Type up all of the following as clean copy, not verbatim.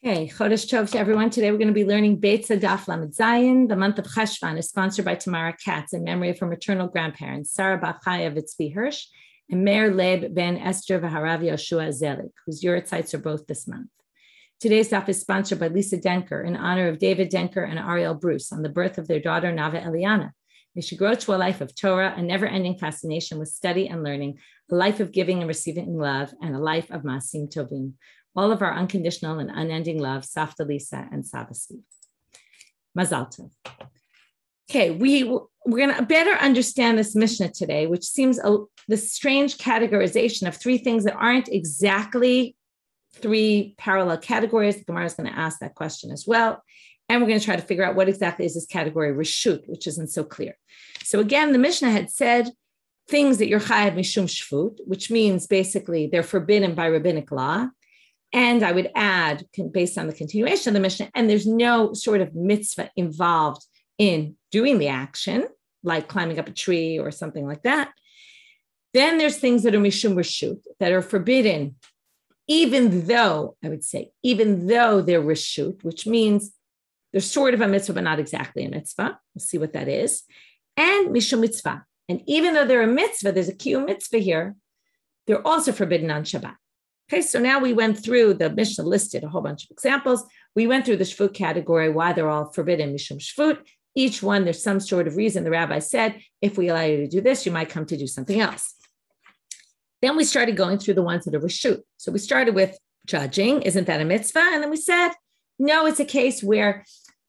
Okay, Chodesh Tov to everyone. Today we're going to be learning Beitzah Daf Lamed Zayin. The month of Cheshvan is sponsored by Tamara Katz in memory of her maternal grandparents, Sarah Bachaya Vitzvi Hirsch and Meir Leib ben Esther Vaharav Yoshua Zelik, whose Yurtzites are both this month. Today's daf is sponsored by Lisa Denker in honor of David Denker and Ariel Bruce on the birth of their daughter Nava Eliana. They should grow to a life of Torah, a never-ending fascination with study and learning, a life of giving and receiving love, and a life of Masim Tovim. All of our unconditional and unending love, Safta Lisa and Saba Steve. Mazal Tov. Okay, we're going to better understand this Mishnah today, which seems the strange categorization of three things that aren't exactly three parallel categories. The Gemara is going to ask that question as well. And we're going to try to figure out what exactly is this category Reshut, which isn't so clear. So again, the Mishnah had said things that you're chayav mishum shvut, which means basically they're forbidden by rabbinic law. And I would add, based on the continuation of the Mishnah, and there's no sort of mitzvah involved in doing the action, like climbing up a tree or something like that. Then there's things that are mishum reshut, that are forbidden, even though they're reshut, which means they're sort of a mitzvah, but not exactly a mitzvah. We'll see what that is. And mishum mitzvah. And even though they're a mitzvah, there's a kiyum mitzvah here, they're also forbidden on Shabbat. Okay, so now we went through, the Mishnah listed a whole bunch of examples. We went through the shvut category, why they're all forbidden, mishum shvut. Each one, there's some sort of reason. The rabbi said, if we allow you to do this, you might come to do something else. Then we started going through the ones that are reshut. So we started with judging, isn't that a mitzvah? And then we said, no, it's a case where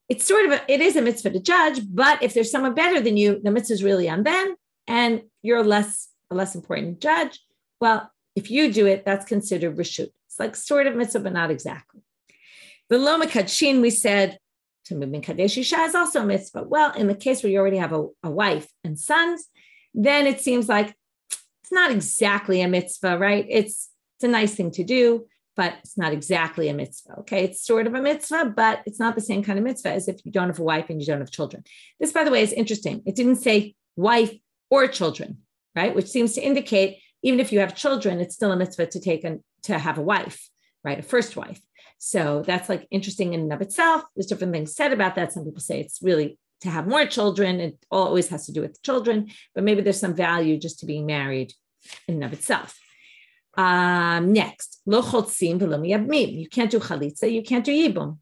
it's it is a mitzvah to judge, but if there's someone better than you, the mitzvah is really on them, and you're a less important judge. Well, if you do it, that's considered reshut. It's like sort of mitzvah, but not exactly. The lo mekadshin, we said, to mibin kadesh isha is also a mitzvah. Well, in the case where you already have a wife and sons, then it seems like it's not exactly a mitzvah, right? It's a nice thing to do, but it's not exactly a mitzvah, okay? It's sort of a mitzvah, but it's not the same kind of mitzvah as if you don't have a wife and you don't have children. This, by the way, is interesting. It didn't say wife or children, right? Which seems to indicate even if you have children, it's still a mitzvah to have a wife, right? A first wife. So that's like interesting in and of itself. There's different things said about that. Some people say it's really to have more children. It always has to do with children, but maybe there's some value just to being married in and of itself. Next, lo chotzim v'lo miyabmim. You can't do chalitza, you can't do yibum.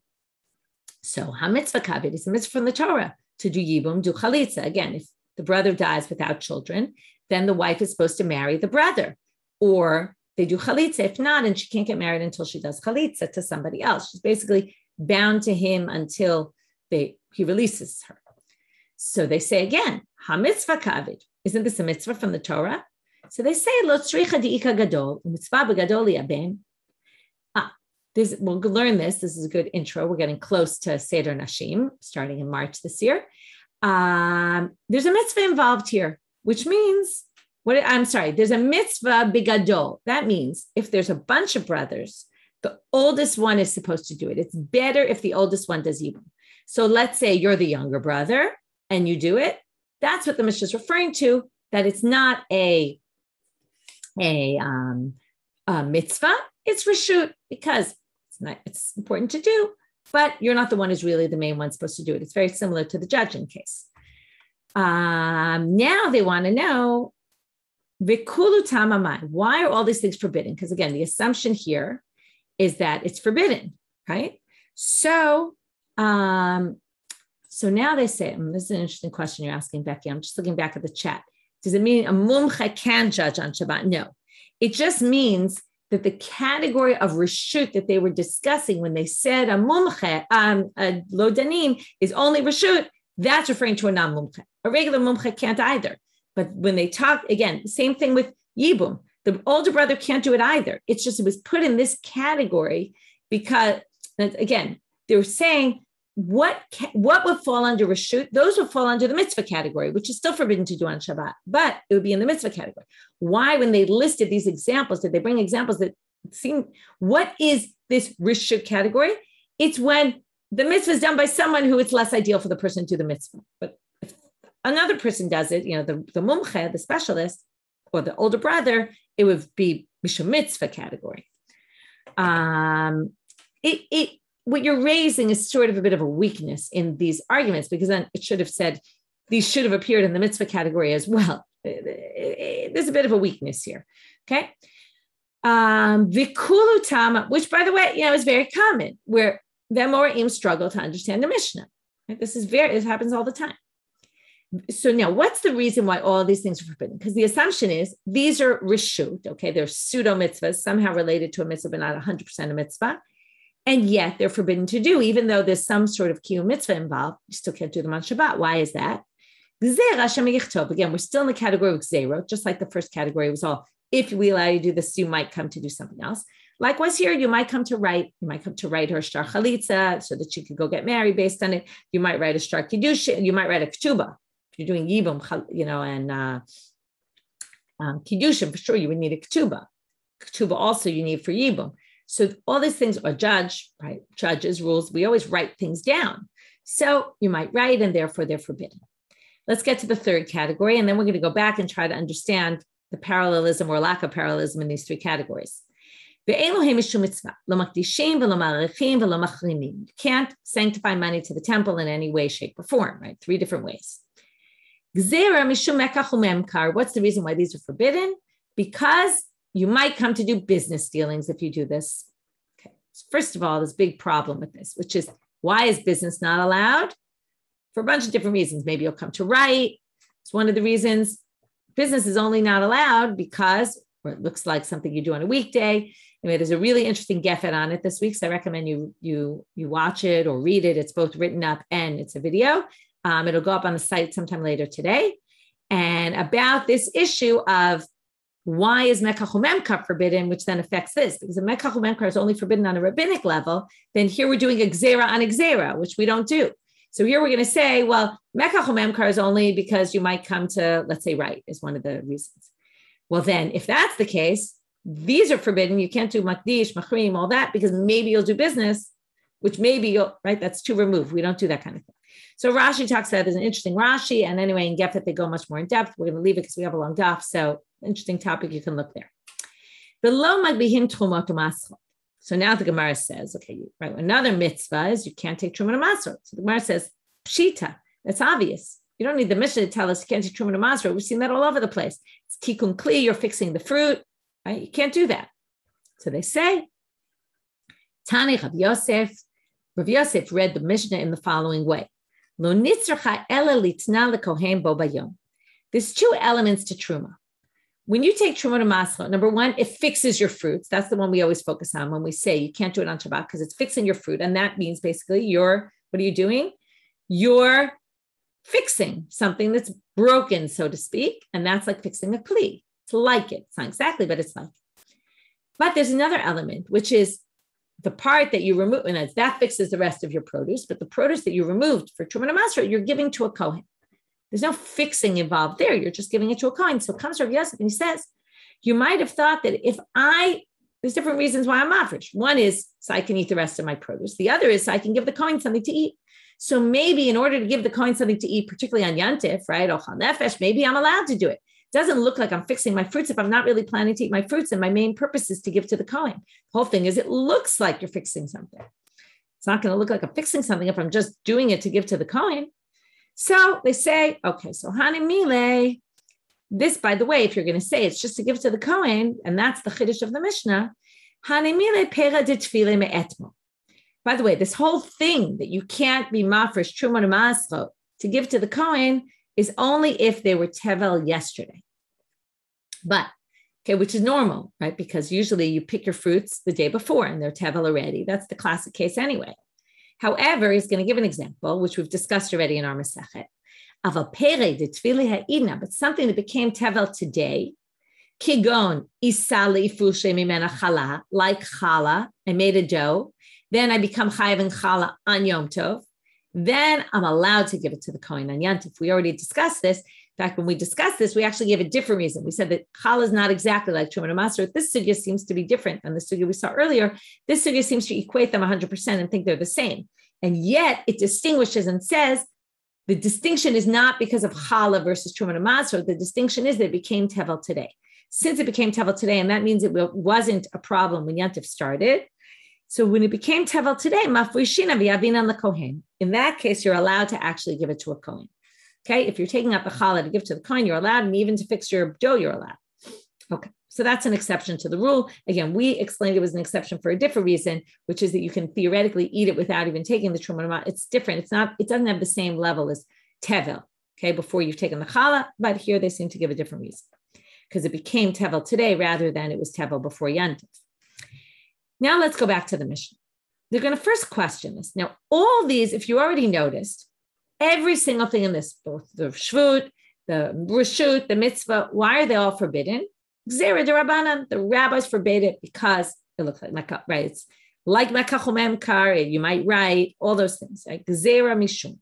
So ha-mitzvah kabed is a mitzvah from the Torah to do yibum, do chalitza. Again, if the brother dies without children, then the wife is supposed to marry the brother, or they do chalitza. If not, and she can't get married until she does chalitza to somebody else. She's basically bound to him until he releases her. So they say again, ha-mitzvah kavid. Isn't this a mitzvah from the Torah? So they say, lo tzricha di'ika gadol, mitzvah b'gadol li'aben. We'll learn this. This is a good intro. We're getting close to Seder Nashim, starting in March this year. There's a mitzvah involved here, which means, there's a mitzvah bigadol. That means if there's a bunch of brothers, the oldest one is supposed to do it. It's better if the oldest one does yibum. So let's say you're the younger brother and you do it. That's what the Mishnah is referring to, that it's not a mitzvah. It's reshut because it's important to do, but you're not the one who's really the main one supposed to do it. It's very similar to the judging case. Now they want to know, Vikulu tamamai, why are all these things forbidden? Because again, the assumption here is that it's forbidden, right? So now they say, this is an interesting question you're asking, Becky. I'm just looking back at the chat. Does it mean a mumche can judge on Shabbat? No. It just means that the category of reshut that they were discussing when they said a mumche, a lo danim, is only reshut, that's referring to a non-mumche. A regular mumche can't either. But when they talk, again, same thing with yibum. The older brother can't do it either. It's just it was put in this category because, again, they were saying what would fall under reshut? Those would fall under the mitzvah category, which is still forbidden to do on Shabbat, but it would be in the mitzvah category. Why, when they listed these examples, did they bring examples that seem, what is this reshut category? It's when the mitzvah is done by someone who it's less ideal for the person to do the mitzvah. But if another person does it, the mumche, the specialist, or the older brother, it would be mishum mitzvah category. what you're raising is sort of a bit of a weakness in these arguments, because then it should have said these should have appeared in the mitzvah category as well. There's a bit of a weakness here. Okay. Vikulu tama, which by the way, is very common, where the Amoraim struggle to understand the Mishnah. Right? It happens all the time. So now what's the reason why all these things are forbidden? Because the assumption is these are rishut, okay? They're pseudo mitzvahs, somehow related to a mitzvah, but not 100% a mitzvah. And yet they're forbidden to do, even though there's some sort of kiyum mitzvah involved, you still can't do them on Shabbat. Why is that? Again, we're still in the category of gzera, just like the first category was all, if we allow you to do this, you might come to do something else. Likewise here, you might come to write her shtar chalitza so that she could go get married based on it. You might write a shtar kiddushin, you might write a ketubah. If you're doing yibum, and kiddushin, for sure, you would need a ketubah. Ketubah also you need for yibum. So all these things are judges, rules. We always write things down. So you might write, and therefore they're forbidden. Let's get to the third category, and then we're going to go back and try to understand the parallelism or lack of parallelism in these three categories. You can't sanctify money to the temple in any way, shape, or form, right? Three different ways. What's the reason why these are forbidden? Because you might come to do business dealings if you do this. Okay. So first of all, there's a big problem with this, which is, why is business not allowed? For a bunch of different reasons. Maybe you'll come to write. It's one of the reasons. Business is only not allowed because, or it looks like something you do on a weekday. Anyway, there's a really interesting gefet on it this week, so I recommend you watch it or read it. It's both written up and it's a video. It'll go up on the site sometime later today. And about this issue of why is Mekach u'Memkar forbidden, which then affects this, because if Mekach u'Memkar is only forbidden on a rabbinic level, then here we're doing a gzera on a gzera, which we don't do. So here we're going to say, well, Mekach u'Memkar is only because you might come to, let's say, write is one of the reasons. Well, then if that's the case, these are forbidden. You can't do makdish, machrim, all that, because maybe you'll do business, which maybe you'll, right? That's too removed. We don't do that kind of thing. So Rashi talks about, there's an interesting Rashi. And anyway, in Gefet, they go much more in depth. We're going to leave it because we have a long daf. So interesting topic. You can look there. So now the Gemara says, okay, right, another mitzvah is you can't take truma masrot. So the Gemara says, pshita, that's obvious. You don't need the Mishnah to tell us you can't take truma masrot. We've seen that all over the place. It's tikkun kli, you're fixing the fruit. Right? You can't do that. So they say, Tani Rav Yosef read the Mishnah in the following way. Lo nitzracha ela litna lekohen bo bayom. There's two elements to truma. When you take truma to masrot, number one, it fixes your fruits. That's the one we always focus on when we say you can't do it on Shabbat because it's fixing your fruit. And that means basically what are you doing? You're fixing something that's broken, so to speak. And that's like fixing a kli. It's like it. It's not exactly, but it's like it. But there's another element, which is the part that you remove, and that fixes the rest of your produce, but the produce that you removed for Truma Masra, you're giving to a Kohen. There's no fixing involved there. You're just giving it to a Kohen. So comes Rav Yosef and he says, you might have thought that there's different reasons why I'm mafresh. One is so I can eat the rest of my produce. The other is so I can give the Kohen something to eat. So maybe in order to give the Kohen something to eat, particularly on Yantif, right, or Chal Nefesh, maybe I'm allowed to do it. Doesn't look like I'm fixing my fruits if I'm not really planning to eat my fruits, and my main purpose is to give to the Kohen. The whole thing is it looks like you're fixing something. It's not going to look like I'm fixing something if I'm just doing it to give to the Kohen. So they say, okay, so Hanimile, this, by the way, if you're going to say it's just to give to the Kohen, and that's the Chiddush of the Mishnah, Hanimile pera de tefile me'etmo. By the way, this whole thing that you can't be mafresh truma masro to give to the Kohen is only if they were tevel yesterday. But, okay, which is normal, right? Because usually you pick your fruits the day before and they're tevel already. That's the classic case anyway. However, he's going to give an example, which we've discussed already in our Masechet, of a pere de tefile ha'ina, but something that became tevel today, kigon isali fushe mimena chala, like chala, I made a dough, then I become chayav and chala on Yom Tov, then I'm allowed to give it to the Kohen on Yantif. We already discussed this. In fact, when we discussed this, we actually gave a different reason. We said that challah is not exactly like Truma Masra. This sugya seems to be different than the sugya we saw earlier. This sugya seems to equate them 100% and think they're the same. And yet it distinguishes and says the distinction is not because of challah versus Truma Masra. The distinction is that it became tevel today. Since it became tevel today, and that means it wasn't a problem when Yantif started, So when it became tevel today, mafrishina v'yavin the kohen. In that case, you're allowed to actually give it to a kohen. Okay, if you're taking out the challah to give to the kohen, you're allowed, and even to fix your dough, you're allowed. Okay, so that's an exception to the rule. Again, we explained it was an exception for a different reason, which is that you can theoretically eat it without even taking the truma. It's different. It's not. It doesn't have the same level as tevel. Okay, before you've taken the challah, but here they seem to give a different reason because it became tevel today rather than it was tevel before yantiv. Now let's go back to the Mishnah. They're going to first question this. Now, all these, if you already noticed, every single thing in this, both the shvut, the reshut, the mitzvah, why are they all forbidden? Gzera d'Rabbanan, the rabbis forbade it because it looks like Mecca, right? It's like Mecca chomem kar, you might write, all those things, right? Gzera mishum.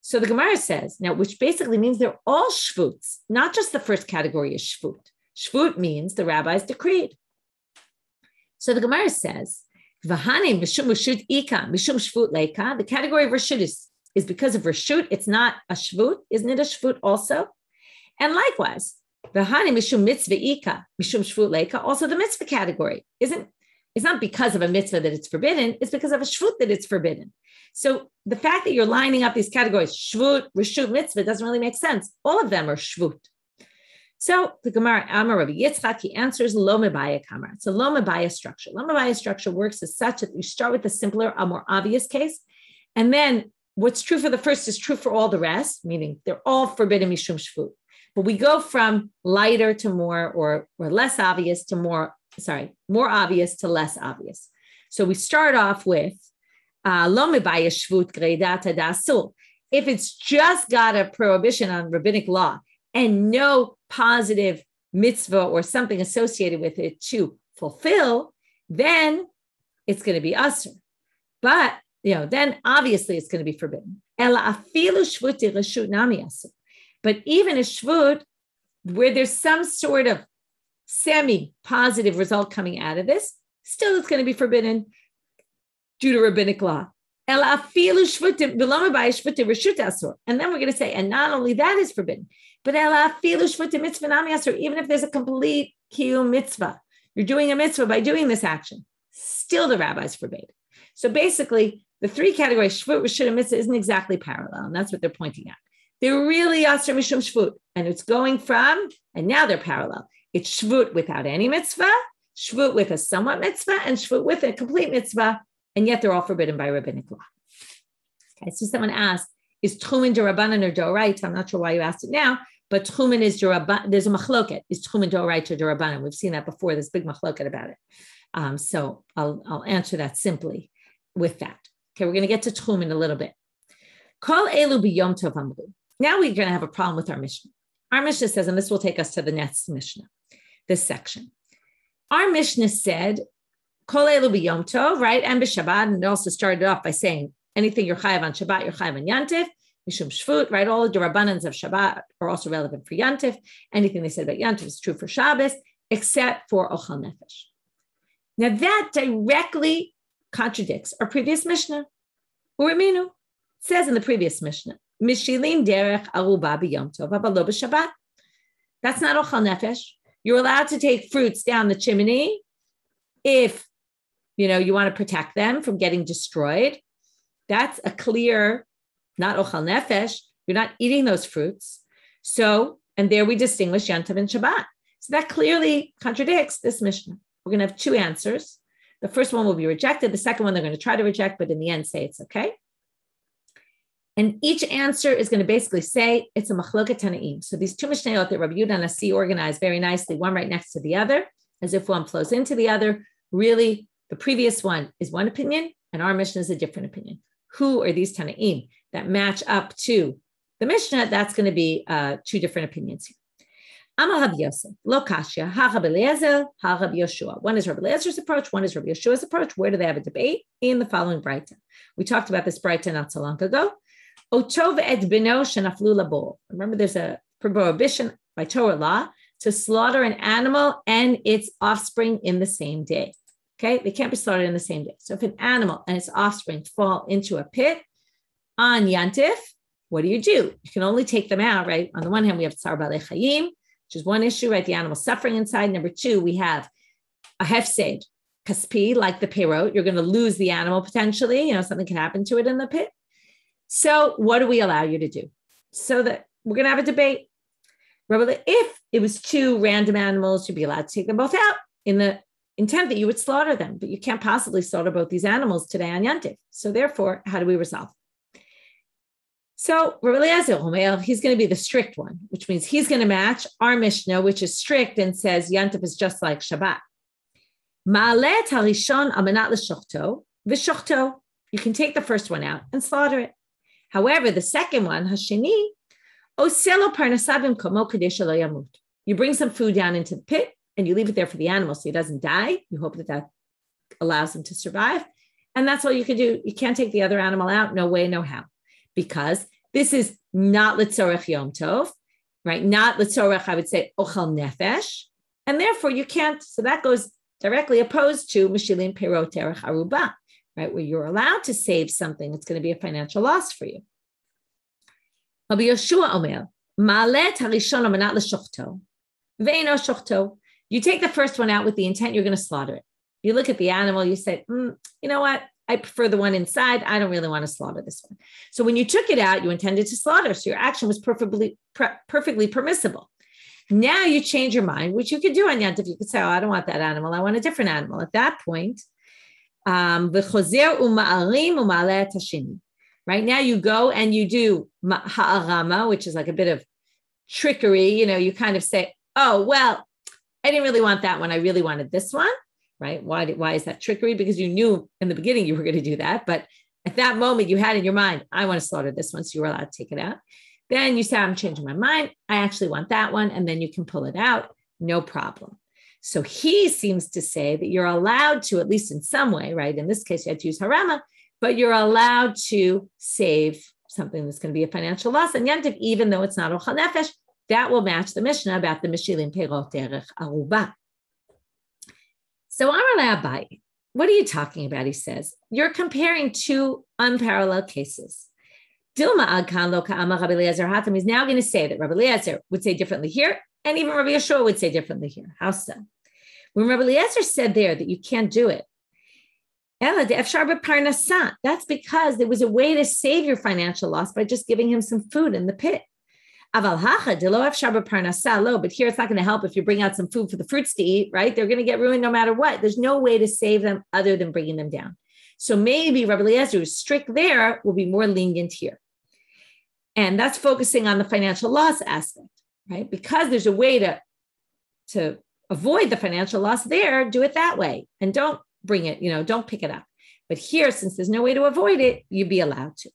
So the Gemara says, now, which basically means they're all shvuts, not just the first category is shvut. Shvut means the rabbis decreed. So the Gemara says, V'hanim mishum reshut ika, mishum shvut leika. The category of reshut is because of reshut. It's not a shvut. Isn't it a shvut also? And likewise, v'hanim mishum mitzvah ika, mishum shvut leika. Also the mitzvah category it's not because of a mitzvah that it's forbidden. It's because of a shvut that it's forbidden. So the fact that you're lining up these categories, shvut, reshut, mitzvah, doesn't really make sense. All of them are shvut. So the Gemara, Amar Rabbi Yitzchak, he answers lo mebaya kamar. It's a lo mebaya structure. Lo mebaya structure works as such that you start with a simpler, a more obvious case. And then what's true for the first is true for all the rest, meaning they're all forbidden mishum shvut. But we go from lighter to more or less obvious to more obvious to less obvious. So we start off with lo mebaya shvut greidat dasul. If it's just got a prohibition on rabbinic law and no positive mitzvah or something associated with it to fulfill, then it's going to be asur. But, then obviously it's going to be forbidden. Ela afilu shvuti reshut nami asur. But even a shvut, where there's some sort of semi-positive result coming out of this, still it's going to be forbidden due to rabbinic law. And then we're going to say, and not only that is forbidden, but even if there's a complete kiyum mitzvah, you're doing a mitzvah by doing this action, still the rabbis forbade. So basically, the three categories, shvut, reshut, and mitzvah, isn't exactly parallel, and that's what they're pointing at. They're really asur mishum shvut, and it's going from, and now they're parallel. It's shvut without any mitzvah, shvut with a somewhat mitzvah, and shvut with a complete mitzvah, and yet they're all forbidden by rabbinic law. Okay, so someone asked, is tchumen d'Rabbanan or d'oraita? I'm not sure why you asked it now, but tchumen is d'Rabbanan. There's a machloket. Is tchumen d'oraita or d'Rabbanan? We've seen that before. There's a big machloket about it. So I'll answer that simply with that. Okay, we're going to get to tchumen in a little bit. Kol elu b'yom tov amru. Now we're going to have a problem with our Mishnah. Our Mishnah says, and this will take us to the next Mishnah, this section. Our Mishnah said, Kol elu b'yom tov, right? And b'Shabbat, and it also started off by saying, anything you're chayav on Shabbat, you're chayav on Yantif, mishum shvut, right? All the rabbanans of Shabbat are also relevant for Yantif. Anything they said about Yantif is true for Shabbos, except for ochal nefesh. Now that directly contradicts our previous Mishnah. Uriminu says in the previous Mishnah, mishilim derech aruba b'yom tov, but lo b'Shabbat. That's not ochal nefesh. You're allowed to take fruits down the chimney if you want to protect them from getting destroyed. That's a clear, not ochal nefesh. You're not eating those fruits. So, and there we distinguish Yantav and Shabbat. So that clearly contradicts this Mishnah. We're going to have two answers. The first one will be rejected. The second one they're going to try to reject, but in the end say it's okay. And each answer is going to basically say it's a machloket tanaim. So these two Mishnayot that Rabbi Yehuda Nasi organized very nicely, one right next to the other, as if one flows into the other. Really, the previous one is one opinion, and our Mishnah is a different opinion. Who are these tanaim that match up to the Mishnah? That's going to be two different opinions here. Amar Rabbi Yosef, lo kashya, ha Rabbi Eliezer, ha Rabbi Yoshua. One is Rabbi Eliezer's approach, one is Rabbi Yoshua's approach. Where do they have a debate? In the following Beitzah. We talked about this Beitzah not so long ago. Otov et bino shenaflu labol. Remember, there's a prohibition by Torah law to slaughter an animal and its offspring in the same day. Okay, they can't be slaughtered in the same day. So if an animal and its offspring fall into a pit on Yantif, what do? You can only take them out, right? On the one hand, we have Tsar Balei Chayim, which is one issue, right? The animal suffering inside. Number two, we have a hefsed, kaspi, like the perot. You're going to lose the animal potentially. Something can happen to it in the pit. So what do we allow you to do? So that we're going to have a debate. If it was two random animals, you'd be allowed to take them both out in the intent that you would slaughter them, but you can't possibly slaughter both these animals today on Yantif. So therefore, how do we resolve? So Rabbi Eliezer, he's going to be the strict one, which means he's going to match our Mishnah, which is strict and says Yantif is just like Shabbat. Ma'alet harishon amanat l'shochto v'shochto. You can take the first one out and slaughter it. However, the second one, hasheni, oselo parnasabim komo kadesh lo yamut. You bring some food down into the pit and you leave it there for the animal so he doesn't die. You hope that allows him to survive. And that's all you can do. You can't take the other animal out. No way, no how. Because this is not litzorech yom tov, right? Not litzorech, I would say, ochal nefesh. And therefore you can't, so that goes directly opposed to mishilim perot terech aruba, right? Where you're allowed to save something, it's going to be a financial loss for you. Rabbi Yeshua Omer, ma'alet harishon amanat l'shochto, ve'eno shochto. You take the first one out with the intent you're going to slaughter it. You look at the animal, you say, you know what? I prefer the one inside. I don't really want to slaughter this one. So when you took it out, you intended to slaughter. So your action was perfectly permissible. Now you change your mind, which you could do on Yantif. You could say, I don't want that animal. I want a different animal. At that point, right now you go and you do ha'arama, which is like a bit of trickery. You kind of say, oh, well, I didn't really want that one. I really wanted this one. Right? Why is that trickery? Because you knew in the beginning you were going to do that. But at that moment you had in your mind, I want to slaughter this one. So you were allowed to take it out. Then you say, I'm changing my mind. I actually want that one. And then you can pull it out. No problem. So he seems to say that you're allowed to, at least in some way, right? In this case, you had to use harama, but you're allowed to save something that's going to be a financial loss. And Yantif, even though it's not ochal nefesh, that will match the Mishnah about the mishilim perot terech aruba. So Amar Abaye, what are you talking about? He says, you're comparing two unparalleled cases. Dilma Adkan lo ka'amar Rabbi Eliezer Hatam. He's now going to say that Rabbi Eliezer would say differently here, and even Rabbi Yeshua would say differently here. How so? When Rabbi Eliezer said there that you can't do it, that's because there was a way to save your financial loss by just giving him some food in the pit. But here it's not going to help if you bring out some food for the fruits to eat, right? They're going to get ruined no matter what. There's no way to save them other than bringing them down. So maybe Rabbi Eliezer, who's strict there, will be more lenient here. And that's focusing on the financial loss aspect, right? Because there's a way to avoid the financial loss there, do it that way. And don't bring it, don't pick it up. But here, since there's no way to avoid it, you'd be allowed to.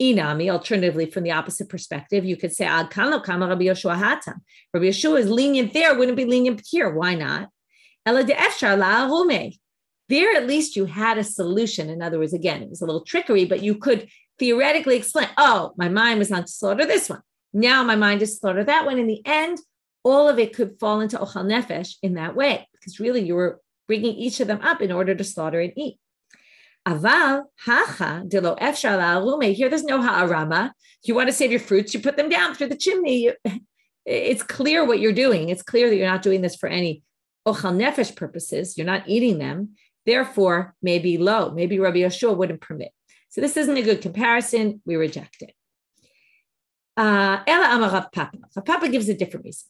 Inami, alternatively, from the opposite perspective, you could say, Rabbi Yeshua is lenient there, wouldn't be lenient here. Why not? There, at least you had a solution. In other words, again, it was a little trickery, but you could theoretically explain, my mind was not to slaughter this one. Now my mind is to slaughter that one. In the end, all of it could fall into ochal nefesh in that way, because really you were bringing each of them up in order to slaughter and eat. Aval hacha dilo efshar la'arume. Here, there's no ha'arama. If you want to save your fruits, you put them down through the chimney. It's clear what you're doing. It's clear that you're not doing this for any ochal nefesh purposes. You're not eating them. Therefore, maybe Rabbi Yeshua wouldn't permit. So this isn't a good comparison. We reject it. Ela amar Rav Papa. Rav Papa gives a different reason.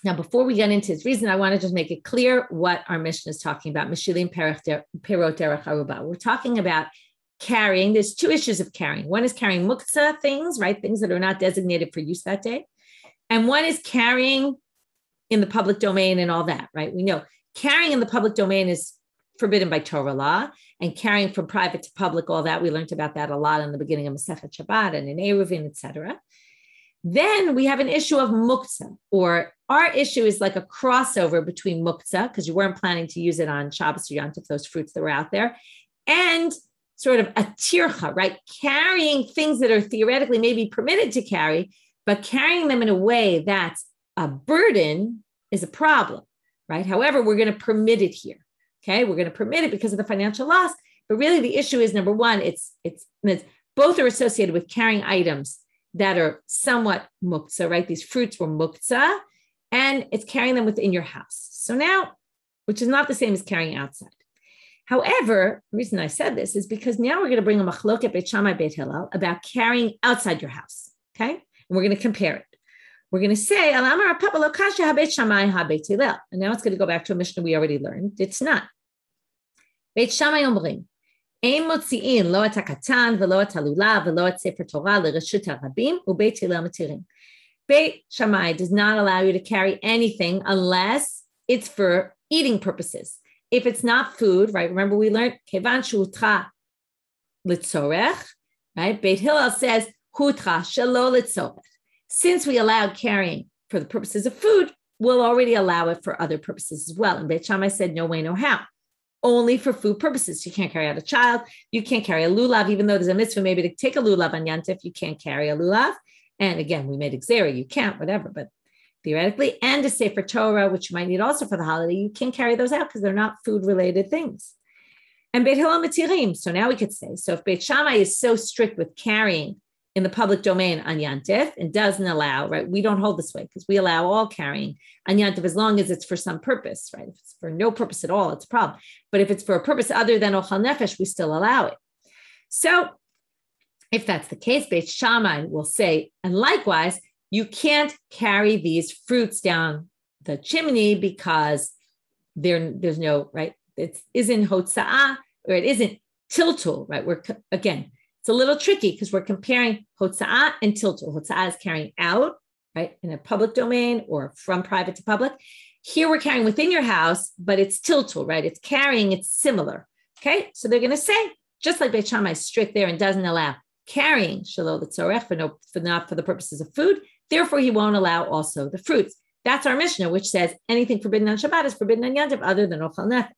Now, before we get into his reason, I want to just make it clear what our Mishnah is talking about. Mishilim perot derech haruba. We're talking about carrying. There's two issues of carrying. One is carrying muktzah things, right? Things that are not designated for use that day. And one is carrying in the public domain and all that, right? We know carrying in the public domain is forbidden by Torah law, and carrying from private to public, all that. We learned about that a lot in the beginning of Masechet Shabbat and in Eruvin, etc. Then we have an issue of muktzah, or our issue is like a crossover between muktzah, because you weren't planning to use it on Shabbos or Yantif, those fruits that were out there, and sort of a tircha, right? Carrying things that are theoretically maybe permitted to carry, but carrying them in a way that's a burden is a problem, right? However, we're going to permit it here. Okay, we're going to permit it because of the financial loss, but really the issue is, number one, it's both are associated with carrying items that are somewhat muktzah, right? These fruits were muktzah, and it's carrying them within your house. So now which is not the same as carrying outside. However, the reason I said this is because now we're going to bring a machloket Beit Shammai Beit Hillel about carrying outside your house, okay? And we're going to compare it. We're going to say, and now it's going to go back to a Mishnah we already learned. It's not. Beit Shammai אומרים, אין מוציאים לא את הקטן ולא את הלולב ולא את ספר תורה לרשות הרבים ובית הלל מתירים. Beit Shammai does not allow you to carry anything unless it's for eating purposes. If it's not food, right? Remember we learned kevan shutra litzorech, right? Beit Hillel says hutra shelo litzorech. Since we allowed carrying for the purposes of food, we'll already allow it for other purposes as well. And Beit Shammai said no way, no how. Only for food purposes. You can't carry out a child. You can't carry a lulav, even though there's a mitzvah maybe to take a lulav on Yantif. You can't carry a lulav. And again, we made Xera, you can't, whatever, but theoretically, and to say for Torah, which you might need also for the holiday, you can't carry those out because they're not food-related things. And Beit Hillel matirim. So now we could say, so if Beit Shammai is so strict with carrying in the public domain on Yantif and doesn't allow, right? We don't hold this way because we allow all carrying on Yantif as long as it's for some purpose, right? If it's for no purpose at all, it's a problem. But if it's for a purpose other than Ochal Nefesh, we still allow it. So if that's the case, Beit Shammai will say, and likewise, you can't carry these fruits down the chimney because there's no, right? It isn't hotza'ah or it isn't tiltul, right? Again, it's a little tricky because we're comparing hotza'ah and tiltul. Hotza'ah is carrying out, right? In a public domain or from private to public. Here we're carrying within your house, but it's tiltul, right? It's carrying, it's similar. Okay. So they're going to say, just like Beit Shammai is strict there and doesn't allow carrying shelo l'tzorech for not for the purposes of food. Therefore, he won't allow also the fruits. That's our Mishnah, which says anything forbidden on Shabbat is forbidden on Yantiv other than Ochal Nefesh.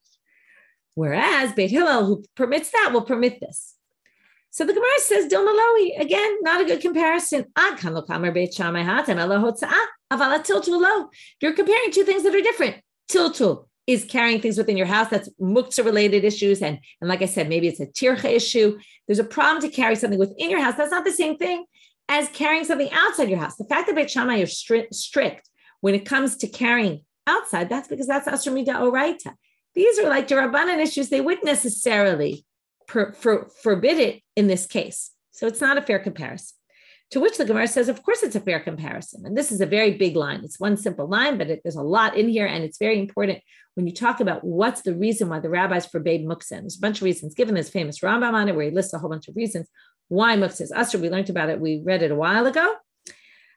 Whereas Beit Hillel, who permits that, will permit this. So the Gemara says, Dilmaloi, again, not a good comparison. You're comparing two things that are different. Tiltul is carrying things within your house. That's muktzah-related issues. And like I said, maybe it's a tircha issue. There's a problem to carry something within your house. That's not the same thing as carrying something outside your house. The fact that Beit Shammai are strict when it comes to carrying outside, that's because that's Asur Midaoraita. These are like the Rabbanit issues. They wouldn't necessarily forbid it in this case. So it's not a fair comparison. To which the Gemara says, of course, it's a fair comparison. And this is a very big line. It's one simple line, but there's a lot in here. And it's very important when you talk about what's the reason why the rabbis forbade muktzah. There's a bunch of reasons, given this famous Rambam on it, where he lists a whole bunch of reasons why muktzah is asur. We learned about it. We read it a while ago.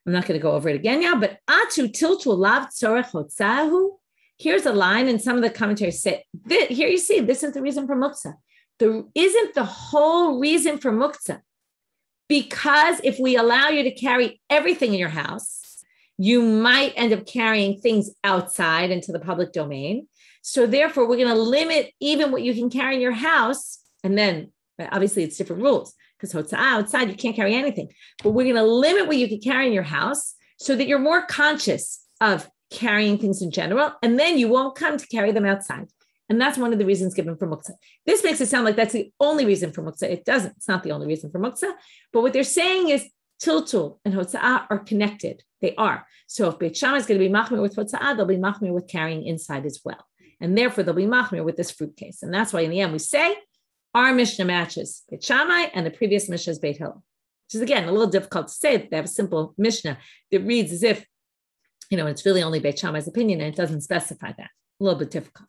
I'm not going to go over it again now, but atu tiltu lav tzorech hotzahu. Here's a line, and some of the commentaries say, here you see, this is the reason for muktzah. Isn't the whole reason for muktzah because if we allow you to carry everything in your house, you might end up carrying things outside into the public domain. So therefore, we're going to limit even what you can carry in your house. And then obviously it's different rules because outside you can't carry anything. But we're going to limit what you can carry in your house so that you're more conscious of carrying things in general. And then you won't come to carry them outside. And that's one of the reasons given for muktzah. This makes it sound like that's the only reason for muktzah. It doesn't. It's not the only reason for muktzah. But what they're saying is tiltul and hotza'ah are connected. They are. So if Beit Shammai is going to be machmir with hotza'ah, they'll be machmir with carrying inside as well. And therefore, they'll be machmir with this fruit case. And that's why in the end we say our Mishnah matches Beit Shammai and the previous Mishnah is Beit Hillel, which is, again, a little difficult to say. They have a simple Mishnah that reads as if, it's really only Beit Shammai's opinion and it doesn't specify that. A little bit difficult.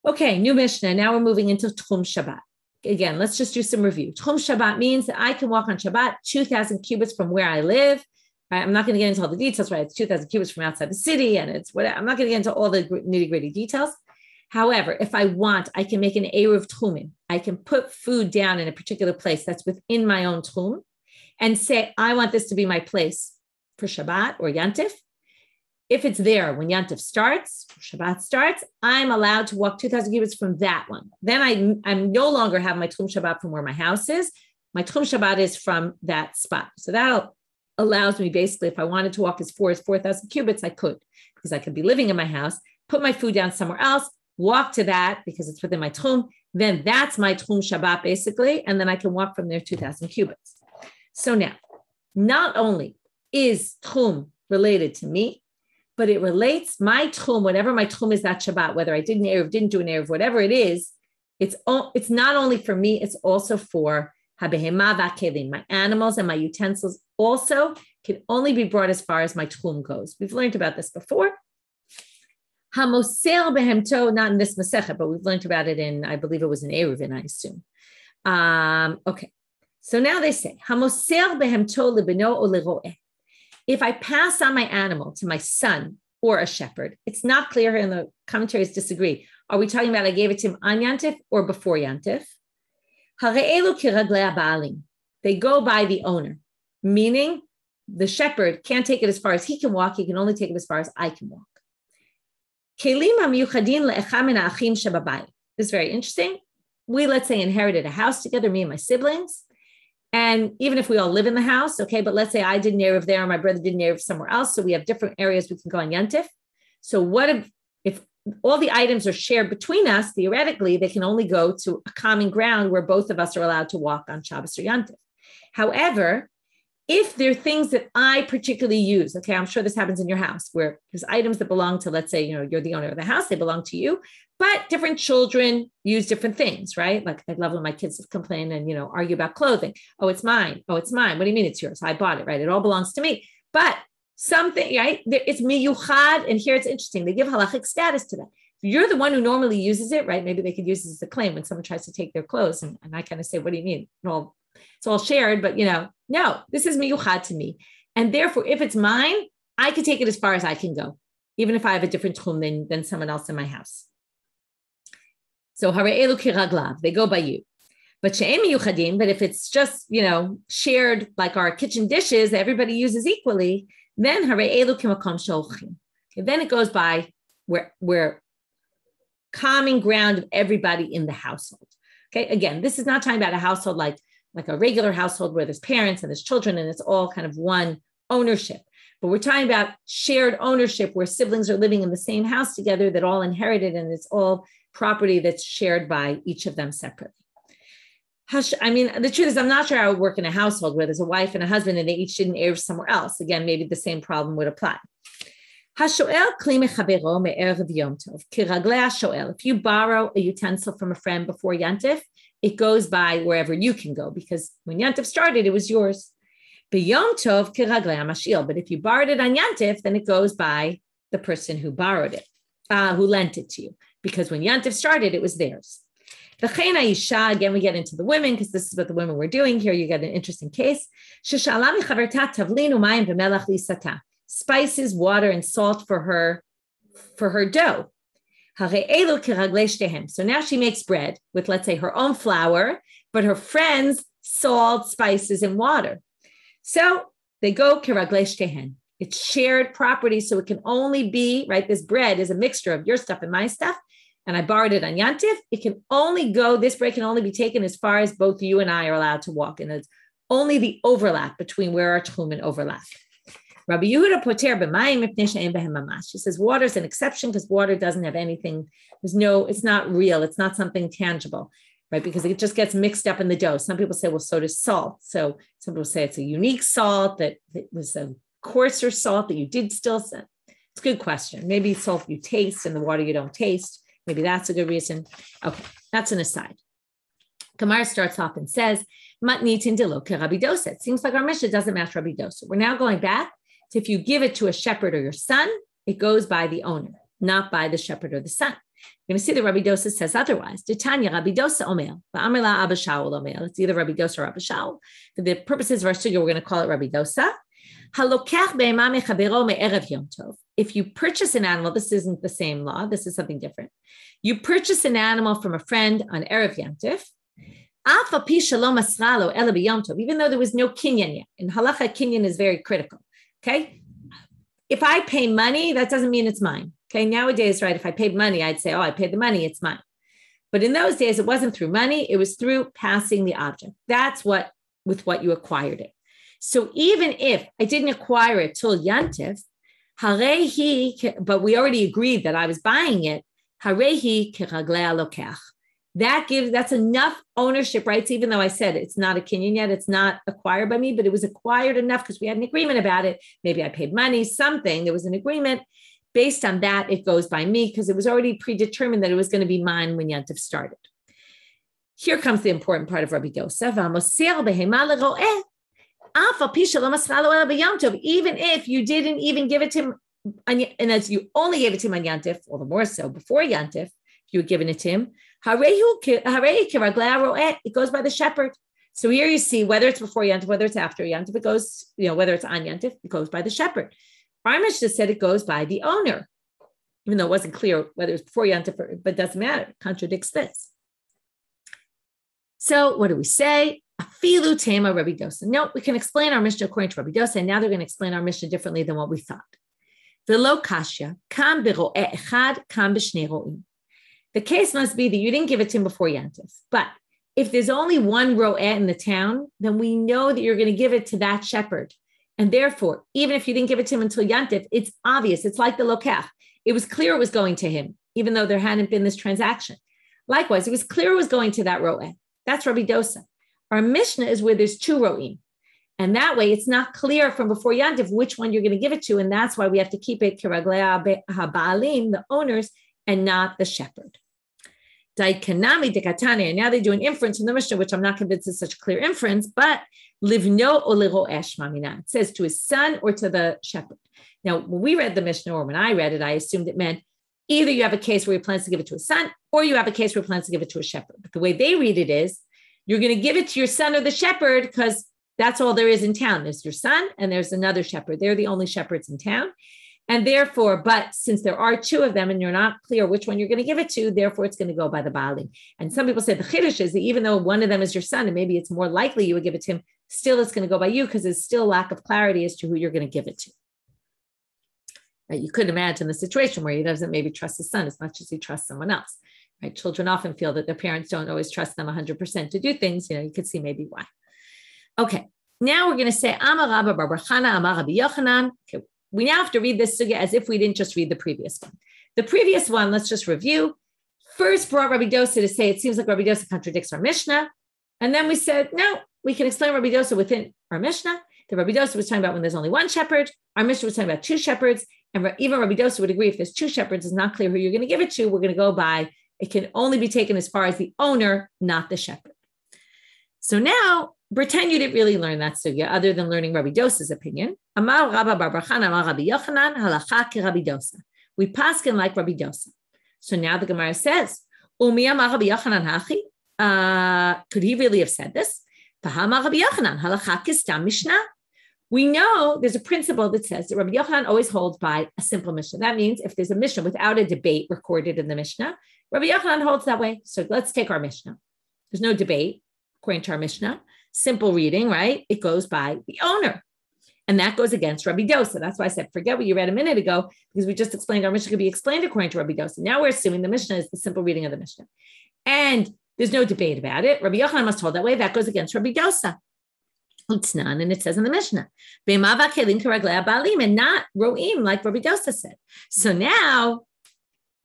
Okay, new Mishnah. Now we're moving into Tchum Shabbat. Again, let's just do some review. Tchum Shabbat means that I can walk on Shabbat 2,000 cubits from where I live. Right? I'm not going to get into all the details, right? It's 2,000 cubits from outside the city, and it's whatever. I'm not going to get into all the nitty-gritty details. However, if I want, I can make an Eruv Tchumim. I can put food down in a particular place that's within my own Tchum and say, I want this to be my place for Shabbat or Yantif. If it's there when Yantif starts, Shabbat starts, I'm allowed to walk 2,000 cubits from that one. Then I no longer have my Tchum Shabbat from where my house is. My Tchum Shabbat is from that spot. So that allows me basically, if I wanted to walk as far as 4,000 cubits, I could, because I could be living in my house, put my food down somewhere else, walk to that because it's within my Tchum. Then that's my Tchum Shabbat basically. And then I can walk from there 2,000 cubits. So now, not only is Tchum related to me, but it relates my tchum, whatever my tchum is that Shabbat, whether I did an Erev, didn't do an Erev, whatever it is, it's not only for me, it's also for habehema va'kelim. My animals and my utensils also can only be brought as far as my tchum goes. We've learned about this before. Hamosel behemto, not in this Masechet, but we've learned about it in, I believe it was in Eruvin, I assume. Okay. So now they say, Hamosel behemto libeno o liroeh. If I pass on my animal to my son or a shepherd, it's not clear here, and the commentaries disagree. Are we talking about I gave it to him on Yantif or before Yantif? Hare'elu kiraglei ba'alim. They go by the owner, meaning the shepherd can't take it as far as he can walk. He can only take it as far as I can walk. Kelim hamiyuchadin le'echa min ha'achim shebabayit. This is very interesting. We, let's say, inherited a house together, me and my siblings. And even if we all live in the house, okay, but let's say I did an Erev there, and my brother did an Erev somewhere else. So we have different areas we can go on Yantif. So what if all the items are shared between us? Theoretically, they can only go to a common ground where both of us are allowed to walk on Shabbos or Yantif. However, if there are things that I particularly use, okay, I'm sure this happens in your house where there's items that belong to, let's say, you're the owner of the house, they belong to you, but different children use different things, right? Like I love when my kids complain and, argue about clothing. Oh, it's mine. Oh, it's mine. What do you mean it's yours? I bought it, right? It all belongs to me. But something, right? It's miyuchad. And here it's interesting. They give halachic status to that. You're the one who normally uses it, right? Maybe they could use it as a claim when someone tries to take their clothes. And I kind of say, what do you mean? Well, it's all shared, but no, this is miyuchad to me. And therefore, if it's mine, I can take it as far as I can go, even if I have a different tchum than someone else in my house. So hare'elu kiraglav, they go by you. But she'em miyuchadim, but if it's just, shared like our kitchen dishes that everybody uses equally, then hare'elu kimakom sholchim. Then it goes by where common ground of everybody in the household. Okay, again, this is not talking about a household like a regular household where there's parents and there's children and it's all kind of one ownership. But we're talking about shared ownership where siblings are living in the same house together that all inherited, and it's all property that's shared by each of them separately. The truth is, I'm not sure I would work in a household where there's a wife and a husband and they each did an Erev somewhere else. Again, maybe the same problem would apply. If you borrow a utensil from a friend before Yantif, it goes by wherever you can go, because when Yantif started, it was yours. But if you borrowed it on Yantif, then it goes by the person who borrowed it, who lent it to you, because when Yantif started, it was theirs. Again, we get into the women, because this is what the women were doing here. You get an interesting case. Spices, water, and salt for her dough. So now she makes bread with, let's say, her own flour, but her friends' salt, spices, and water. So they go kiraglei shtehen. It's shared property, so it can only be, right, this bread is a mixture of your stuff and my stuff, and I borrowed it on Yantif. It can only go, this bread can only be taken as far as both you and I are allowed to walk, and it's only the overlap between where our tchumen overlap. Rabbi Yehuda poter b'mayim mipnei she'en behem mamash. She says water is an exception because water doesn't have anything. It's not real. It's not something tangible, right? Because it just gets mixed up in the dough. Some people say, well, so does salt. So some people say it's a unique salt, that it was a coarser salt that you did still send. It's a good question. Maybe salt you taste and the water you don't taste. Maybe that's a good reason. Okay, that's an aside. Gemara starts off and says, matnitin delo Rabbi Dosa. It seems like our Mishnah doesn't match Rabbi Dosa. We're now going back. So if you give it to a shepherd or your son, it goes by the owner, not by the shepherd or the son. We're going to see that Rabbi Dosa says otherwise. Tanya Rabbi Dosa Omer, Amela Abba Shaul Omer. It's either Rabbi Dosa or Abba Shaul. For the purposes of our studio, we're going to call it Rabbi Dosa. If you purchase an animal, this isn't the same law. This is something different. You purchase an animal from a friend on Erev Yantif, even though there was no kinyan yet. In halacha, kinyan is very critical. Okay. If I pay money, that doesn't mean it's mine. Okay. Nowadays, right, if I paid money, I'd say, oh, I paid the money, it's mine. But in those days, it wasn't through money. It was through passing the object. That's what you acquired it. So even if I didn't acquire it till Yantif, but we already agreed that I was buying it, that's enough ownership rights, even though I said it's not a kinyan yet, it's not acquired by me, but it was acquired enough because we had an agreement about it. Maybe I paid money, something, there was an agreement Based on that, it goes by me because it was already predetermined that it was going to be mine when Yantif started. Here comes the important part of Rabbi Dosa. Even if you didn't even give it to him, and as you only gave it to him on Yantif, all the more so before Yantif, if you had given it to him, it goes by the shepherd. So here you see whether it's before Yantif, whether it's after Yantif, it goes, whether it's on Yantif, it goes by the shepherd. Our Mishnah said it goes by the owner, even though it wasn't clear whether it's before Yantif, but it doesn't matter. It contradicts this. So what do we say? Afilu tema Rabbi Dosa. No, we can explain our Mishnah according to Rabbi Dosa, and now they're going to explain our Mishnah differently than what we thought. V'lo kashya, kam b'ro'eh echad, kam b'shnei ro'im. The case must be that you didn't give it to him before Yantif, but if there's only one ro'eh in the town, then we know that you're going to give it to that shepherd. And therefore, even if you didn't give it to him until Yantif, it's obvious. It's like the lokach. It was clear it was going to him, even though there hadn't been this transaction. Likewise, it was clear it was going to that ro'eh. That's Rabbi Dosa. Our Mishnah is where there's two ro'im. And that way, it's not clear from before Yantif which one you're going to give it to. And that's why we have to keep it kiraglei haba'alim, the owners, and not the shepherd. Daikanami dekatane. And now they do an inference from the Mishnah, which I'm not convinced is such a clear inference, but livno o liro'esh mamina. It says to his son or to the shepherd. Now, when we read the Mishnah, or when I read it, I assumed it meant either you have a case where he plans to give it to his son, or you have a case where he plans to give it to a shepherd. But the way they read it is, you're going to give it to your son or the shepherd because that's all there is in town. There's your son and there's another shepherd. They're the only shepherds in town. And therefore, but since there are two of them and you're not clear which one you're going to give it to, therefore it's going to go by the Baalim. And some people say the Chiddush is that even though one of them is your son and maybe it's more likely you would give it to him, still it's going to go by you because there's still lack of clarity as to who you're going to give it to. Right? You could imagine the situation where he doesn't maybe trust his son as much as he trusts someone else. Right? Children often feel that their parents don't always trust them 100% to do things. You could see maybe why. Okay, now we're going to say, Amar Rabba Bar Chana, Amar Rabbi Yochanan. Okay, we now have to read this sugya as if we didn't just read the previous one. The previous one, let's just review. First brought Rabbi Dosa to say, it seems like Rabbi Dosa contradicts our Mishnah. And then we said, no, we can explain Rabbi Dosa within our Mishnah. The Rabbi Dosa was talking about when there's only one shepherd. Our Mishnah was talking about two shepherds. And even Rabbi Dosa would agree if there's two shepherds, it's not clear who you're going to give it to. We're going to go by, it can only be taken as far as the owner, not the shepherd. So now, pretend you didn't really learn that sugya other than learning Rabbi Dosa's opinion. Amar Rabba Bar Chana, Amar Rabbi Yochanan, halacha ke Rabbi Dosa. We paskin like Rabbi Dosa. So now the Gemara says, Umi Amar Rabbi Yochanan hachi. Could he really have said this? Pahama Rabbi Yochanan, halacha ke stam mishnah. We know there's a principle that says that Rabbi Yochanan always holds by a simple Mishnah. That means if there's a Mishnah without a debate recorded in the Mishnah, Rabbi Yochanan holds that way. So let's take our Mishnah. There's no debate according to our Mishnah. Simple reading, right? It goes by the owner. And that goes against Rabbi Dosa. That's why I said, forget what you read a minute ago, because we just explained our Mishnah could be explained according to Rabbi Dosa. Now we're assuming the Mishnah is the simple reading of the Mishnah. And there's no debate about it. Rabbi Yochanan must hold that way. That goes against Rabbi Dosa. And it says in the Mishnah, and not ro'im, like Rabbi Dosa said. So now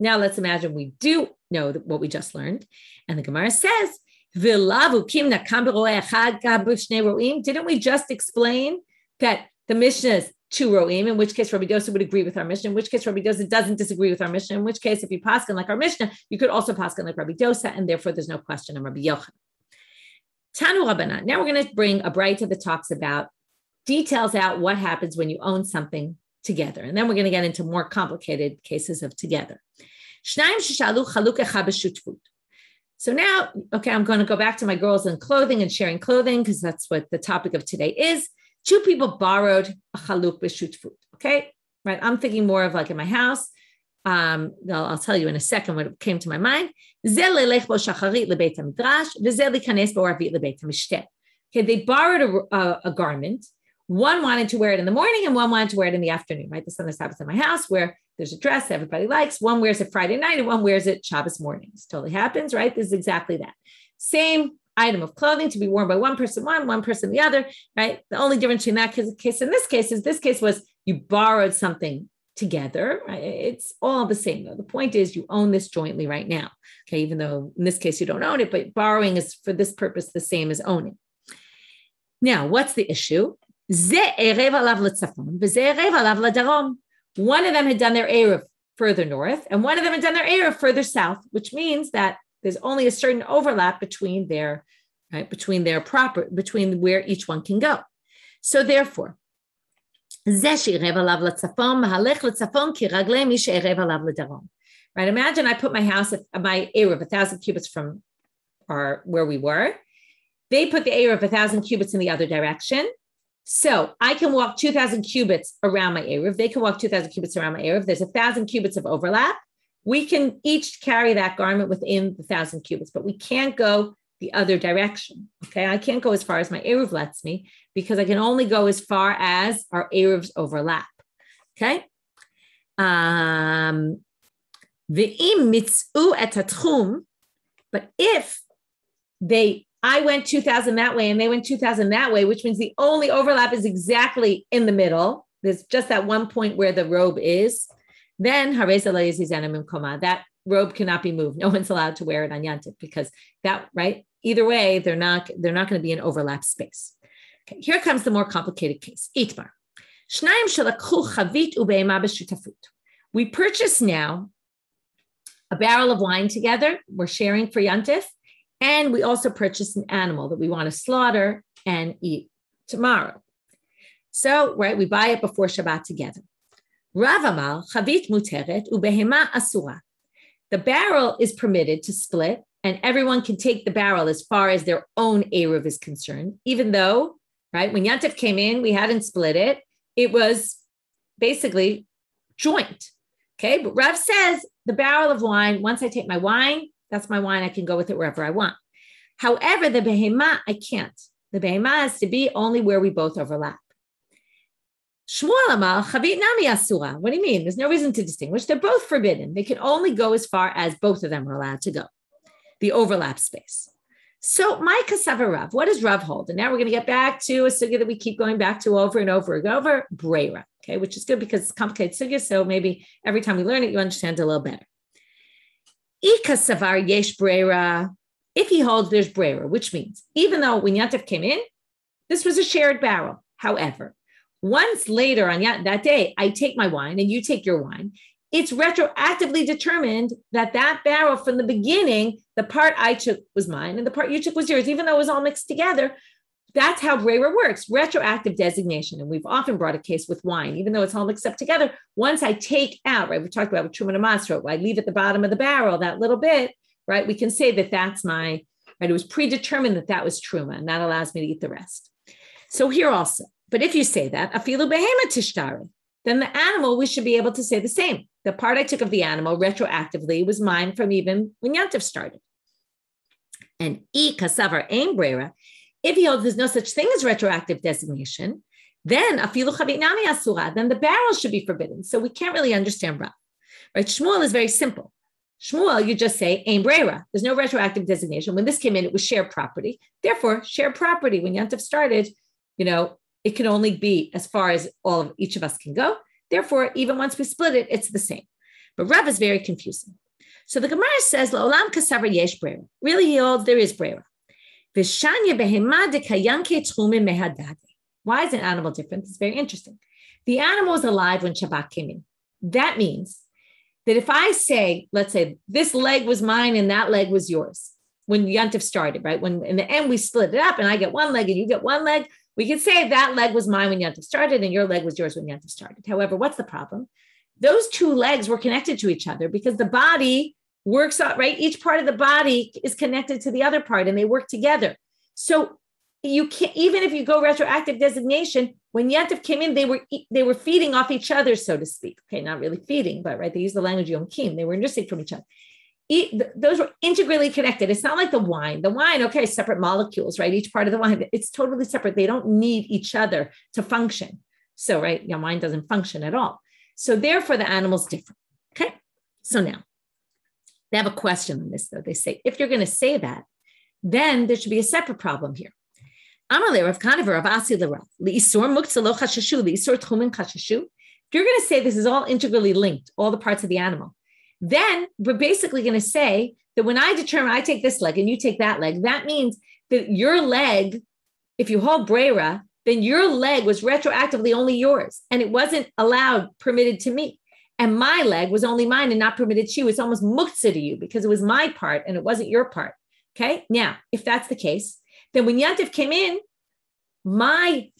let's imagine we do know what we just learned. And the Gemara says, didn't we just explain that the Mishnah is two ro'im, in which case Rabbi Dosa would agree with our Mishnah, in which case Rabbi Dosa doesn't disagree with our Mishnah, in which case if you paskin like our Mishnah, you could also paskin like Rabbi Dosa, and therefore there's no question on Rabbi Yochanan. Tanu Rabbanit. Now we're going to bring a Beitzah that talks about, details out what happens when you own something together. And then we're going to get into more complicated cases of together. So now, okay, I'm going to go back to my girls in clothing and sharing clothing because that's what the topic of today is. Two people borrowed a chaluk b'shutfut. Okay, right? I'm thinking more of like in my house. I'll tell you in a second what came to my mind. Okay, they borrowed a garment. One wanted to wear it in the morning and one wanted to wear it in the afternoon, right? This happens in my house where there's a dress everybody likes. One wears it Friday night and one wears it Shabbos morning. This totally happens, right? This is exactly that. Same item of clothing to be worn by one person one person the other, right? The only difference between that case and this case was you borrowed something together. Right? It's all the same though. The point is you own this jointly right now. Okay, even though in this case you don't own it, but borrowing is for this purpose the same as owning. Now, what's the issue? One of them had done their Eruv further north, and one of them had done their Eruv further south, which means that there's only a certain overlap between their between where each one can go. So therefore, right? Imagine I put my house at my Eruv 1,000 cubits from where we were. They put the Eruv 1,000 cubits in the other direction. So I can walk 2,000 cubits around my Eruv. They can walk 2,000 cubits around my Eruv. There's 1,000 cubits of overlap. We can each carry that garment within the 1,000 cubits, but we can't go the other direction. Okay, I can't go as far as my Eruv lets me because I can only go as far as our Eruvs overlap. Okay. But if I went 2,000 that way and they went 2,000 that way, which means the only overlap is exactly in the middle. There's just that one point where the robe is. Then that robe cannot be moved. No one's allowed to wear it on Yantif because that, right? Either way, they're not going to be in overlap space. Okay, here comes the more complicated case. Itmar. We purchase now a barrel of wine together. We're sharing for Yantif. And we also purchase an animal that we want to slaughter and eat tomorrow. So, right, we buy it before Shabbat together. Rav Amar, chavit muteret ubehema asura. The barrel is permitted to split, and everyone can take the barrel as far as their own Eruv is concerned, even though, right, when Yantif came in, we hadn't split it. It was basically joint. Okay, but Rav says the barrel of wine, once I take my wine, that's my wine. I can go with it wherever I want. However, the behema, I can't. The behema has to be only where we both overlap. Shmuel Amal, chavit nami asura. What do you mean? There's no reason to distinguish. They're both forbidden. They can only go as far as both of them are allowed to go. The overlap space. So, my kasava Rav, what does Rav hold? And now we're going to get back to a sugya that we keep going back to over and over and over, breira. Okay, which is good because it's complicated sugya. So maybe every time we learn it, you understand it a little better. Ikasavar yesh breira. If he holds there's breira, which means even though when Yantif came in, this was a shared barrel. However, once later on that day, I take my wine and you take your wine, it's retroactively determined that barrel from the beginning, the part I took was mine and the part you took was yours, even though it was all mixed together. That's how breira works, retroactive designation. And we've often brought a case with wine, even though it's all mixed up together. Once I take out, right, we talked about with Truma and Masro, I leave at the bottom of the barrel, that little bit, right, we can say that that's my, right, it was predetermined that was Truma, and that allows me to eat the rest. So here also, but if you say that, afilu behema tishtari, then the animal, we should be able to say the same. The part I took of the animal retroactively was mine from even when Yantif started. And kasavar ain breira, if he holds there's no such thing as retroactive designation, then afilu chavit nami asura, then the barrel should be forbidden. So we can't really understand Rav. Right? Shmuel is very simple. Shmuel, you just say ein breira. There's no retroactive designation. When this came in, it was shared property. Therefore, shared property, when Yantif started, it can only be as far as each of us can go. Therefore, even once we split it, it's the same. But Rav is very confusing. So the Gemara says, La'olam kasavar yesh breira. Really, he holds there is breira. Why is an animal different? It's very interesting. The animal was alive when Shabbat came in. That means that if I say, let's say, this leg was mine and that leg was yours when Yantif started, right? When in the end we split it up and I get one leg and you get one leg, we could say that leg was mine when Yantif started and your leg was yours when Yantif started. However, what's the problem? Those two legs were connected to each other because the body works out, right? Each part of the body is connected to the other part and they work together. So you can't, even if you go retroactive designation, when Yantif came in, they were feeding off each other, so to speak. Okay, not really feeding, but right, they use the language Yom Kim. They were nursing from each other. Those were integrally connected. It's not like the wine. The wine, okay, separate molecules, right? Each part of the wine, it's totally separate. They don't need each other to function. So, right, your wine doesn't function at all. So therefore, the animal's different. Okay, so now they have a question on this, though. They say, if you're going to say that, then there should be a separate problem here. If you're going to say this is all integrally linked, all the parts of the animal, then we're basically going to say that when I determine I take this leg and you take that leg, that means that your leg, if you hold breira, then your leg was retroactively only yours and it wasn't permitted to me. And my leg was only mine and not permitted to you. It's almost muktzah to you because it was my part and it wasn't your part. Okay. Now, if that's the case, then when Yantif came in, my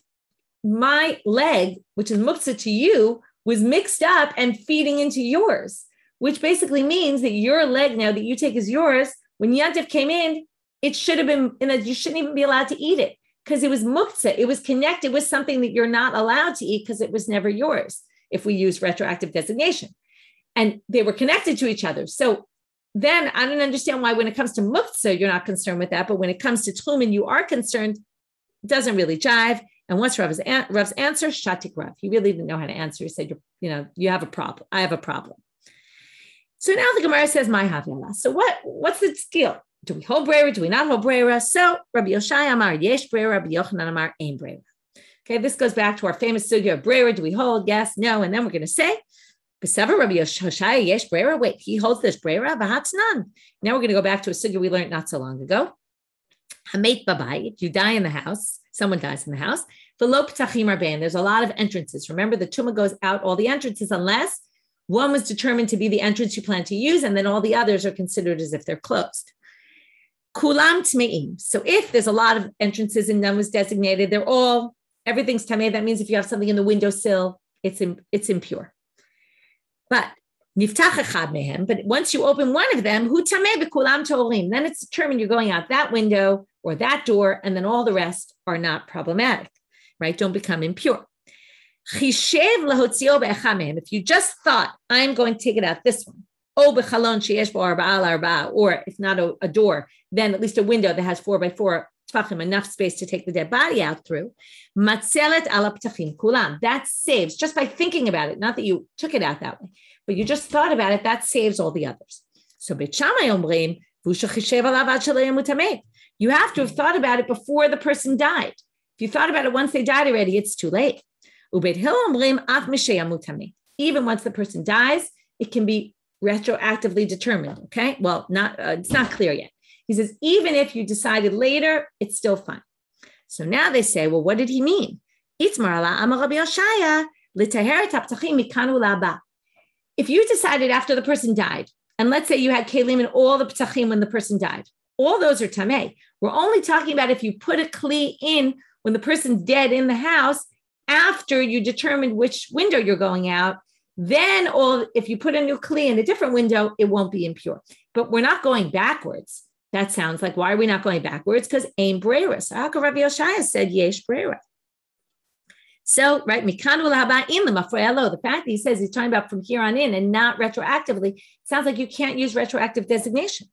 leg, which is muktzah to you, was mixed up and feeding into yours, which basically means that your leg now that you take as yours, when Yantif came in, it should have been, you shouldn't even be allowed to eat it because it was muktzah. It was connected with something that you're not allowed to eat because it was never yours, if we use retroactive designation. And they were connected to each other. So then I don't understand why when it comes to muktzah, you're not concerned with that. But when it comes to tchumen, you are concerned. It doesn't really jive. And what's Rav's answer? Shatik Rav. He really didn't know how to answer. He said, you have a problem. I have a problem. So now the Gemara says, my havela. So what's the deal? Do we hold brera? Do we not hold brera? So Rabbi Yoshai Amar, yesh brera. Rabbi Yochanan Amar, ein brera. Okay, this goes back to our famous sugya of brera. Do we hold? Yes, no. And then we're going to say, B'sever Rabbi Yoshai, yesh brera. Wait, he holds this brera? V'hatz none. Now we're going to go back to a sugya we learned not so long ago. Hameit babayit, you die in the house. Someone dies in the house. V'lo p'tachim arbein. There's a lot of entrances. Remember, the tumah goes out all the entrances unless one was determined to be the entrance you plan to use, and then all the others are considered as if they're closed. Kulam tmeim. So if there's a lot of entrances and none was designated, everything's tamei. That means if you have something in the windowsill, it's impure. But niftach echad mehem. But once you open one of them, hu tamei b'kulam torim. Then it's determined you're going out that window or that door, and then all the rest are not problematic, right? Don't become impure. Chishev lahotzio be'echamem. If you just thought, I'm going to take it out this one, or if not a door, then at least a window that has 4x4 tfachim, enough space to take the dead body out through. Matzelet ala ptachim kulam. That saves, just by thinking about it, not that you took it out that way, but you just thought about it, that saves all the others. So Beit Shammai omrim, you have to have thought about it before the person died. If you thought about it once they died already, it's too late. Even once the person dies, it can be retroactively determined. Okay. Well, it's not clear yet. He says, even if you decided later, it's still fine. So now they say, well, what did he mean? If you decided after the person died, and let's say you had kelim in all the ptachim when the person died, all those are tamei. We're only talking about if you put a kli in when the person's dead in the house, after you determined which window you're going out, then if you put a new kli in a different window, it won't be impure. But we're not going backwards. That sounds like, why are we not going backwards? Because ein brera. So how come Rabbi Yoshaya said yesh brera? So, right, mikanu lahaba in the mafreelo. The fact that he says he's talking about from here on in and not retroactively, sounds like you can't use retroactive designation.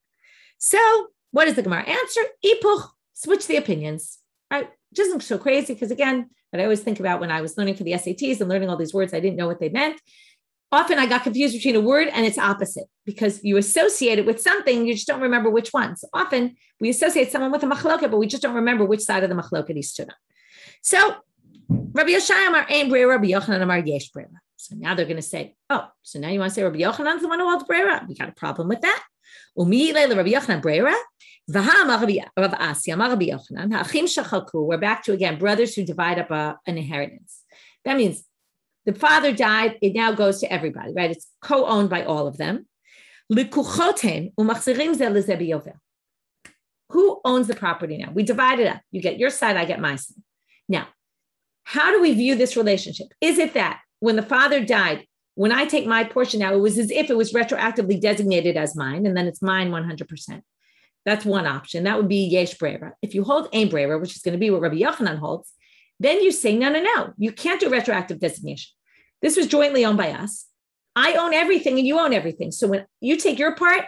So, what is the Gemara answer? Ipuch, switch the opinions. Right? Which isn't so crazy because, again, what I always think about when I was learning for the SATs and learning all these words, I didn't know what they meant. Often I got confused between a word and its opposite because you associate it with something, you just don't remember which one. So often we associate someone with a machloket, but we just don't remember which side of the machloket he stood on. So Rabbi Yoshai Amar ein brera, Rabbi Yochanan Amar yesh brera. So now they're going to say, oh, so now you want to say Rabbi Yochanan's the one who holds brera? We got a problem with that. We're back to, again, brothers who divide up an inheritance. That means the father died, it now goes to everybody, right? It's co-owned by all of them. Who owns the property now? We divide it up. You get your side, I get my side. Now, how do we view this relationship? Is it that when the father died, when I take my portion now, it was as if it was retroactively designated as mine, and then it's mine 100%. That's one option. That would be yesh brera. If you hold ein brera, which is going to be what Rabbi Yochanan holds, then you say, no. You can't do retroactive designation. This was jointly owned by us. I own everything and you own everything. So when you take your part,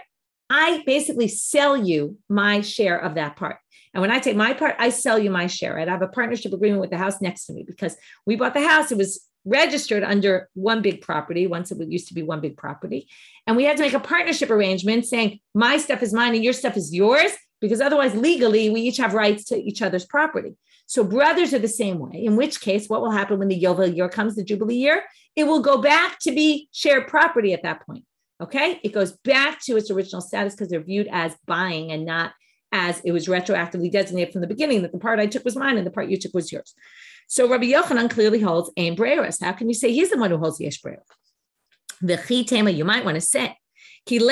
I basically sell you my share of that part. And when I take my part, I sell you my share. Right? I have a partnership agreement with the house next to me because we bought the house. It was registered under one big property. Once it used to be one big property. And we had to make a partnership arrangement saying my stuff is mine and your stuff is yours, because otherwise legally we each have rights to each other's property. So brothers are the same way, in which case what will happen when the Yovel year comes, the Jubilee year, it will go back to be shared property at that point. Okay. It goes back to its original status because they're viewed as buying and not as it was retroactively designated from the beginning that the part I took was mine and the part you took was yours. So Rabbi Yochanan clearly holds ein breiras. How can you say he's the one who holds yesh breira? The chitema, you might want to say, maybe he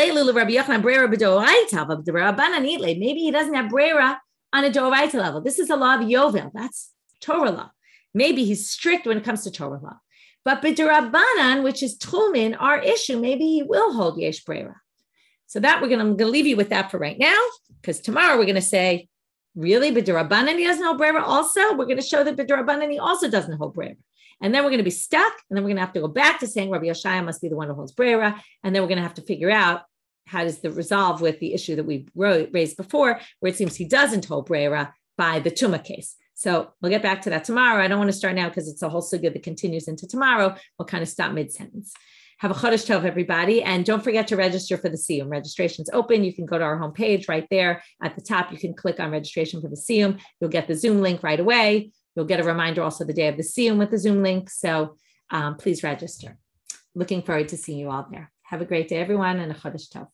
doesn't have breira on a doraita level. This is the law of Yovel. That's Torah law. Maybe he's strict when it comes to Torah law. But b'derabanan, which is Tchumen, our issue, maybe he will hold yesh breira. So that I'm going to leave you with that for right now, because tomorrow we're going to say, really, b'derabanan he doesn't hold breira also? We're going to show that b'derabanan he also doesn't hold breira. And then we're going to be stuck, and then we're going to have to go back to saying Rabbi Yoshaya must be the one who holds breira, and then we're going to have to figure out how does the resolve with the issue that we raised before, where it seems he doesn't hold breira by the Tuma case. So we'll get back to that tomorrow. I don't want to start now because it's a whole sugya that continues into tomorrow. We'll kind of stop mid-sentence. Have a Chodesh Tov, everybody. And don't forget to register for the Siyum. Registration's open. You can go to our homepage right there. At the top, you can click on registration for the Siyum. You'll get the Zoom link right away. You'll get a reminder also the day of the Siyum with the Zoom link. So please register. Looking forward to seeing you all there. Have a great day, everyone, and a Chodesh Tov.